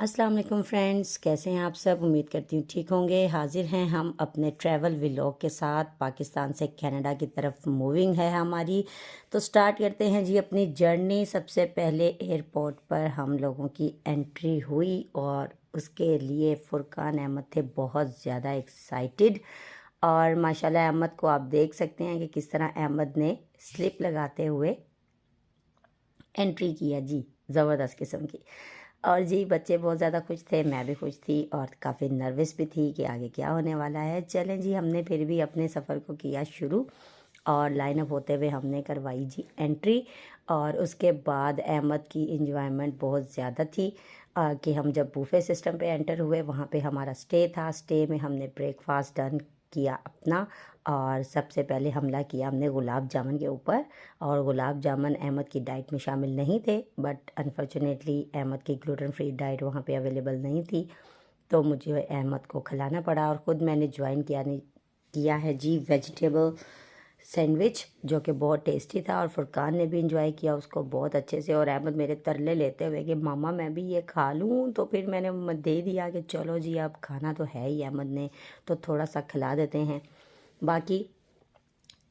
अस्सलाम वालेकुम फ्रेंड्स, कैसे हैं आप सब। उम्मीद करती हूँ ठीक होंगे। हाजिर हैं हम अपने ट्रैवल व्लॉग के साथ। पाकिस्तान से कनाडा की तरफ मूविंग है हमारी, तो स्टार्ट करते हैं जी अपनी जर्नी। सबसे पहले एयरपोर्ट पर हम लोगों की एंट्री हुई और उसके लिए फुरकान अहमद थे बहुत ज़्यादा एक्साइटेड। और माशाल्लाह अहमद को आप देख सकते हैं कि किस तरह अहमद ने स्लिप लगाते हुए एंट्री किया जी, ज़बरदस्त किस्म की। और जी बच्चे बहुत ज़्यादा खुश थे, मैं भी खुश थी और काफ़ी नर्वस भी थी कि आगे क्या होने वाला है। चलें जी, हमने फिर भी अपने सफ़र को किया शुरू और लाइन अप होते हुए हमने करवाई जी एंट्री। और उसके बाद अहमद की इंजॉयमेंट बहुत ज़्यादा थी कि हम जब बूफे सिस्टम पे एंटर हुए, वहाँ पे हमारा स्टे था। स्टे में हमने ब्रेकफास्ट डन किया अपना, और सबसे पहले हमला किया हमने गुलाब जामुन के ऊपर। और गुलाब जामुन अहमद की डाइट में शामिल नहीं थे, बट अनफॉर्चुनेटली अहमद की ग्लूटेन फ्री डाइट वहाँ पे अवेलेबल नहीं थी, तो मुझे अहमद को खिलाना पड़ा। और ख़ुद मैंने ज्वाइन किया है जी वेजिटेबल सैंडविच, जो कि बहुत टेस्टी था। और फुरकान ने भी इंजॉय किया उसको बहुत अच्छे से। और अहमद मेरे तरले लेते हुए कि मामा मैं भी ये खा लूँ, तो फिर मैंने दे दिया कि चलो जी अब खाना तो है ही अहमद ने, तो थोड़ा सा खिला देते हैं। बाकी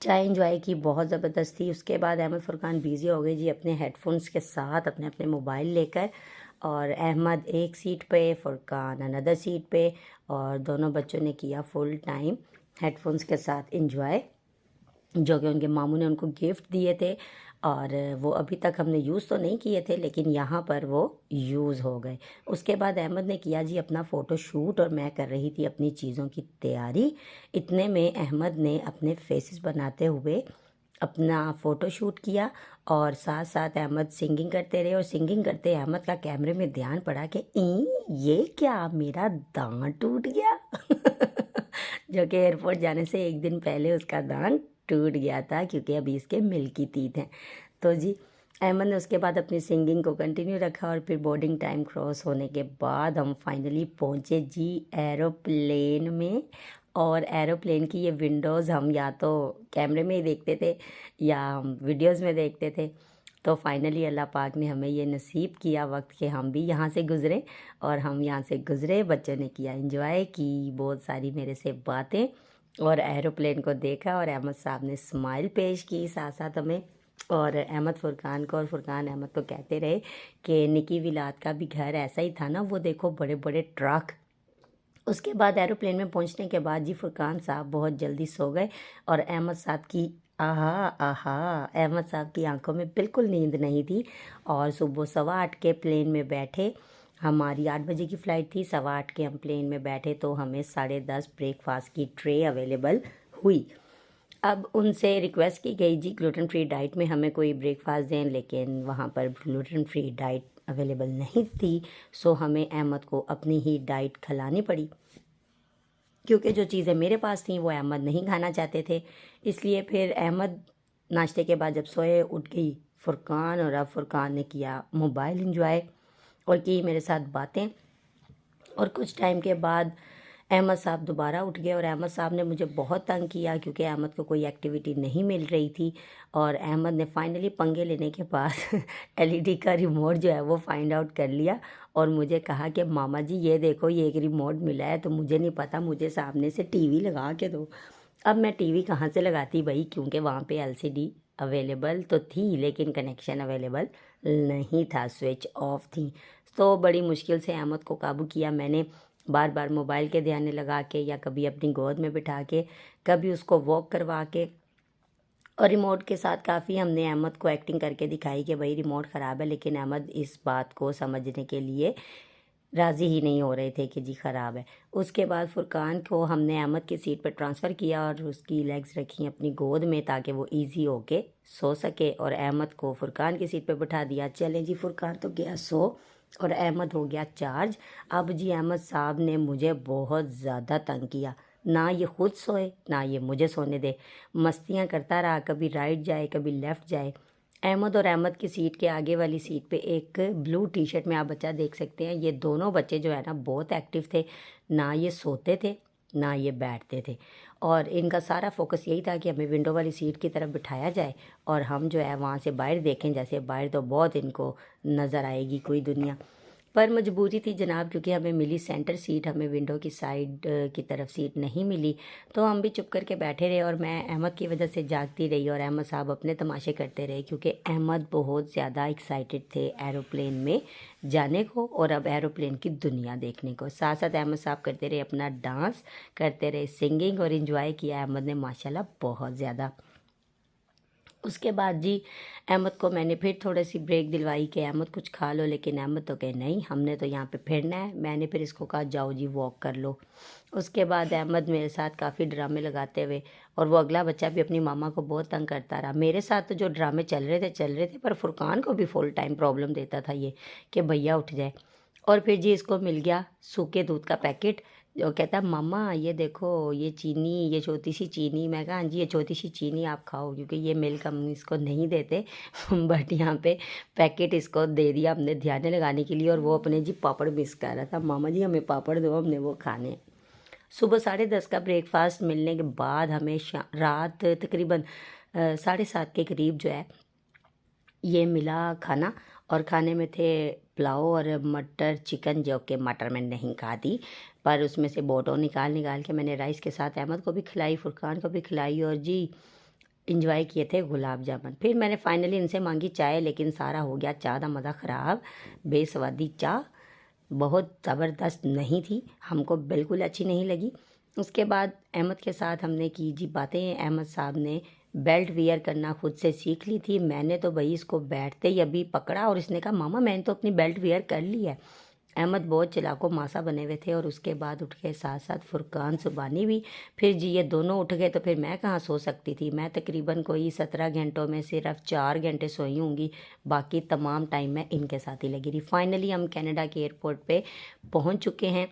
चाय इंजॉय की बहुत ज़बरदस्त थी। उसके बाद अहमद फुरकान बिज़ी हो गए जी अपने हेडफोन्स के साथ, अपने अपने मोबाइल लेकर। और अहमद एक सीट पे, फुरकान अनदर सीट पे, और दोनों बच्चों ने किया फुल टाइम हेडफोन्स के साथ इंजॉय, जो कि उनके मामू ने उनको गिफ्ट दिए थे। और वो अभी तक हमने यूज़ तो नहीं किए थे, लेकिन यहाँ पर वो यूज़ हो गए। उसके बाद अहमद ने किया जी अपना फ़ोटो शूट और मैं कर रही थी अपनी चीज़ों की तैयारी। इतने में अहमद ने अपने फेसेस बनाते हुए अपना फ़ोटो शूट किया, और साथ साथ अहमद सिंगिंग करते रहे। और सिंगिंग करते अहमद का कैमरे में ध्यान पड़ा कि ये क्या, मेरा दांत टूट गया जो कि एयरपोर्ट जाने से एक दिन पहले उसका दांत टूट गया था, क्योंकि अभी इसके मिल्की टीथ हैं। तो जी अहमद ने उसके बाद अपनी सिंगिंग को कंटिन्यू रखा। और फिर बोर्डिंग टाइम क्रॉस होने के बाद हम फाइनली पहुंचे जी एरोप्लेन में। और एरोप्लेन की ये विंडोज़ हम या तो कैमरे में ही देखते थे या हम वीडियोज़ में देखते थे, तो फाइनली अल्लाह पाक ने हमें ये नसीब किया वक्त कि हम भी यहाँ से गुज़रे। और हम यहाँ से गुज़रे, बच्चों ने किया एंजॉय की बहुत सारी मेरे से बातें, और एरोप्लेन को देखा। और अहमद साहब ने स्माइल पेश की साथ साथ हमें। और अहमद फुरकान को और फुरकान अहमद को कहते रहे कि निकी विलात का भी घर ऐसा ही था ना, वो देखो बड़े बड़े ट्रक। उसके बाद एरोप्लेन में पहुंचने के बाद जी फुरकान साहब बहुत जल्दी सो गए। और अहमद साहब की आहा आहा अहमद साहब की आंखों में बिल्कुल नींद नहीं थी। और सुबह 8:15 के प्लेन में बैठे, हमारी 8 बजे की फ़्लाइट थी। 8:15 के हम प्लेन में बैठे तो हमें 10:30 ब्रेकफास्ट की ट्रे अवेलेबल हुई। अब उनसे रिक्वेस्ट की गई जी ग्लूटेन फ्री डाइट में हमें कोई ब्रेकफास्ट दें, लेकिन वहाँ पर ग्लूटेन फ्री डाइट अवेलेबल नहीं थी। सो हमें अहमद को अपनी ही डाइट खिलानी पड़ी, क्योंकि जो चीज़ें मेरे पास थी वो अहमद नहीं खाना चाहते थे। इसलिए फिर अहमद नाश्ते के बाद जब सोए, उठ गई फुरकान। और अब फुरकान ने किया मोबाइल इंजॉय और की मेरे साथ बातें। और कुछ टाइम के बाद अहमद साहब दोबारा उठ गए। और अहमद साहब ने मुझे बहुत तंग किया, क्योंकि अहमद को कोई एक्टिविटी नहीं मिल रही थी। और अहमद ने फाइनली पंगे लेने के बाद एलईडी का रिमोट जो है वो फाइंड आउट कर लिया। और मुझे कहा कि मामा जी ये देखो, ये एक रिमोट मिला है, तो मुझे नहीं पता, मुझे सामने से टीवी लगा के दो। अब मैं टीवी कहाँ से लगाती भाई, क्योंकि वहाँ पे एलसीडी अवेलेबल तो थी, लेकिन कनेक्शन अवेलेबल नहीं था, स्विच ऑफ थी। तो बड़ी मुश्किल से अहमद को काबू किया मैंने, बार बार मोबाइल के ध्यान लगा के, या कभी अपनी गोद में बिठा के, कभी उसको वॉक करवा के। और रिमोट के साथ काफ़ी हमने अहमद को एक्टिंग करके दिखाई कि भाई रिमोट ख़राब है, लेकिन अहमद इस बात को समझने के लिए राज़ी ही नहीं हो रहे थे कि जी ख़राब है। उसके बाद फुरकान को हमने अहमद की सीट पर ट्रांसफ़र किया और उसकी लेग्स रखी अपनी गोद में, ताकि वो इजी होके सो सके। और अहमद को फुरकान की सीट पर बिठा दिया। चलें जी, फुरकान तो गया सो और अहमद हो गया चार्ज। अब जी अहमद साहब ने मुझे बहुत ज़्यादा तंग किया, ना ये खुद सोए ना ये मुझे सोने दे, मस्तियाँ करता रहा, कभी राइट जाए कभी लेफ़्ट जाए। अहमद और अहमद की सीट के आगे वाली सीट पे एक ब्लू टी शर्ट में आप बच्चा देख सकते हैं। ये दोनों बच्चे जो है ना बहुत एक्टिव थे, ना ये सोते थे ना ये बैठते थे। और इनका सारा फोकस यही था कि हमें विंडो वाली सीट की तरफ बिठाया जाए और हम जो है वहाँ से बाहर देखें, जैसे बाहर तो बहुत इनको नज़र आएगी कोई दुनिया। पर मजबूरी थी जनाब, क्योंकि हमें मिली सेंटर सीट, हमें विंडो की साइड की तरफ सीट नहीं मिली। तो हम भी चुप करके बैठे रहे और मैं अहमद की वजह से जागती रही और अहमद साहब अपने तमाशे करते रहे, क्योंकि अहमद बहुत ज़्यादा एक्साइटेड थे एरोप्लेन में जाने को और अब एरोप्लेन की दुनिया देखने को। साथ साथ अहमद साहब करते रहे अपना डांस, करते रहे सिंगिंग और इन्जॉय किया अहमद ने माशाल्लाह बहुत ज़्यादा। उसके बाद जी अहमद को मैंने फिर थोड़ी सी ब्रेक दिलवाई कि अहमद कुछ खा लो, लेकिन अहमद तो कहे नहीं, हमने तो यहाँ पे फिरना है। मैंने फिर इसको कहा जाओ जी वॉक कर लो। उसके बाद अहमद मेरे साथ काफ़ी ड्रामे लगाते हुए, और वो अगला बच्चा भी अपनी मामा को बहुत तंग करता रहा। मेरे साथ तो जो ड्रामे चल रहे थे, पर फुरकान को भी फुल टाइम प्रॉब्लम देता था ये कि भैया उठ जाए। और फिर जी इसको मिल गया सूखे दूध का पैकेट, जो कहता है मामा ये देखो ये चीनी, ये छोटी सी चीनी। मैं कहा हाँ जी ये छोटी सी चीनी आप खाओ, क्योंकि ये मिल्क हम इसको नहीं देते बट यहाँ पे पैकेट इसको दे दिया हमने ध्यान लगाने के लिए। और वो अपने जी पापड़ मिस कर रहा था, मामा जी हमें पापड़ दो, हमने वो खाने हैं। सुबह 10:30 का ब्रेकफास्ट मिलने के बाद हमें रात तकरीबन 7:30 के करीब जो है ये मिला खाना। और खाने में थे पुलाव और मटर चिकन, जो कि मटर में नहीं खाती, पर उसमें से बोटो निकाल निकाल के मैंने राइस के साथ अहमद को भी खिलाई, फुरकान को भी खिलाई, और जी इंजॉय किए थे गुलाब जामुन। फिर मैंने फाइनली इनसे मांगी चाय, लेकिन सारा हो गया चाय का मज़ा ख़राब। बेस्वादी चाय बहुत ज़बरदस्त नहीं थी, हमको बिल्कुल अच्छी नहीं लगी। उसके बाद अहमद के साथ हमने की जी बातें। अहमद साहब ने बेल्ट वियर करना खुद से सीख ली थी। मैंने तो भाई इसको बैठते ही अभी पकड़ा और इसने कहा मामा मैंने तो अपनी बेल्ट वियर कर ली है। अहमद बहुत चिलाको मासा बने हुए थे। और उसके बाद उठ के साथ साथ फुरकान सुबानी भी। फिर जी ये दोनों उठ गए तो फिर मैं कहाँ सो सकती थी। मैं तकरीबन कोई 17 घंटों में सिर्फ 4 घंटे सोई होंगी, बाकी तमाम टाइम मैं इनके साथ ही लगी रही। फाइनली हम कनाडा के एयरपोर्ट पे पहुंच चुके हैं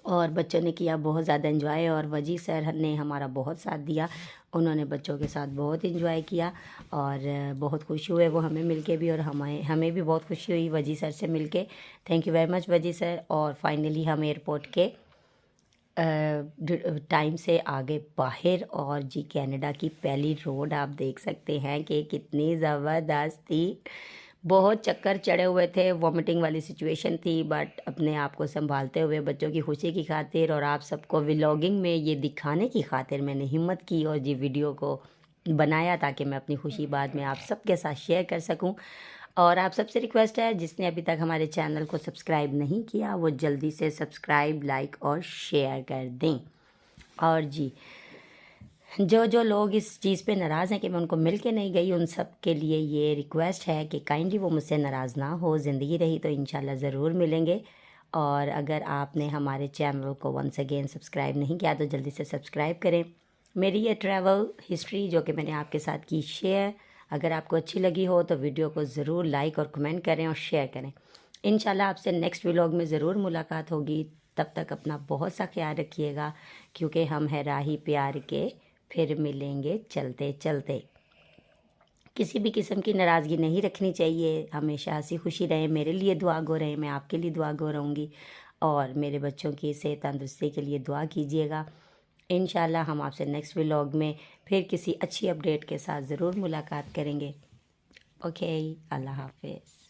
और बच्चों ने किया बहुत ज़्यादा एंजॉय, और वजी सर ने हमारा बहुत साथ दिया। उन्होंने बच्चों के साथ बहुत एंजॉय किया और बहुत खुश हुए वो हमें मिलके भी, और हमें भी बहुत खुशी हुई वजी सर से मिलके। थैंक यू वेरी मच वजी सर। और फाइनली हम एयरपोर्ट के टाइम से आगे बाहर, और जी कनाडा की पहली रोड आप देख सकते हैं कि कितनी ज़बरदस्त थी। बहुत चक्कर चढ़े हुए थे, वॉमिटिंग वाली सिचुएशन थी, बट अपने आप को संभालते हुए बच्चों की खुशी की खातिर और आप सबको व्लॉगिंग में ये दिखाने की खातिर मैंने हिम्मत की और जी वीडियो को बनाया, ताकि मैं अपनी खुशी बाद में आप सबके साथ शेयर कर सकूं। और आप सबसे रिक्वेस्ट है, जिसने अभी तक हमारे चैनल को सब्सक्राइब नहीं किया वो जल्दी से सब्सक्राइब, लाइक और शेयर कर दें। और जी जो जो लोग इस चीज़ पे नाराज़ हैं कि मैं उनको मिल के नहीं गई, उन सब के लिए ये रिक्वेस्ट है कि काइंडली वो मुझसे नाराज़ ना हो। ज़िंदगी रही तो इंशाल्लाह ज़रूर मिलेंगे। और अगर आपने हमारे चैनल को वंस अगेन सब्सक्राइब नहीं किया तो जल्दी से सब्सक्राइब करें। मेरी ये ट्रैवल हिस्ट्री जो कि मैंने आपके साथ की शेयर, अगर आपको अच्छी लगी हो तो वीडियो को ज़रूर लाइक और कमेंट करें और शेयर करें। इंशाल्लाह आपसे नेक्स्ट व्लॉग में ज़रूर मुलाकात होगी। तब तक अपना बहुत सा ख्याल रखिएगा, क्योंकि हम हैं राही प्यार के, फिर मिलेंगे चलते चलते। किसी भी किस्म की नाराज़गी नहीं रखनी चाहिए, हमेशा हंसी खुशी रहें। मेरे लिए दुआ गो रहें, मैं आपके लिए दुआ गो रहूँगी, और मेरे बच्चों की सेहत तंदुरुस्ती के लिए दुआ कीजिएगा। इंशाल्लाह हम आपसे नेक्स्ट व्लॉग में फिर किसी अच्छी अपडेट के साथ ज़रूर मुलाकात करेंगे। ओके, अल्लाह हाफिज़।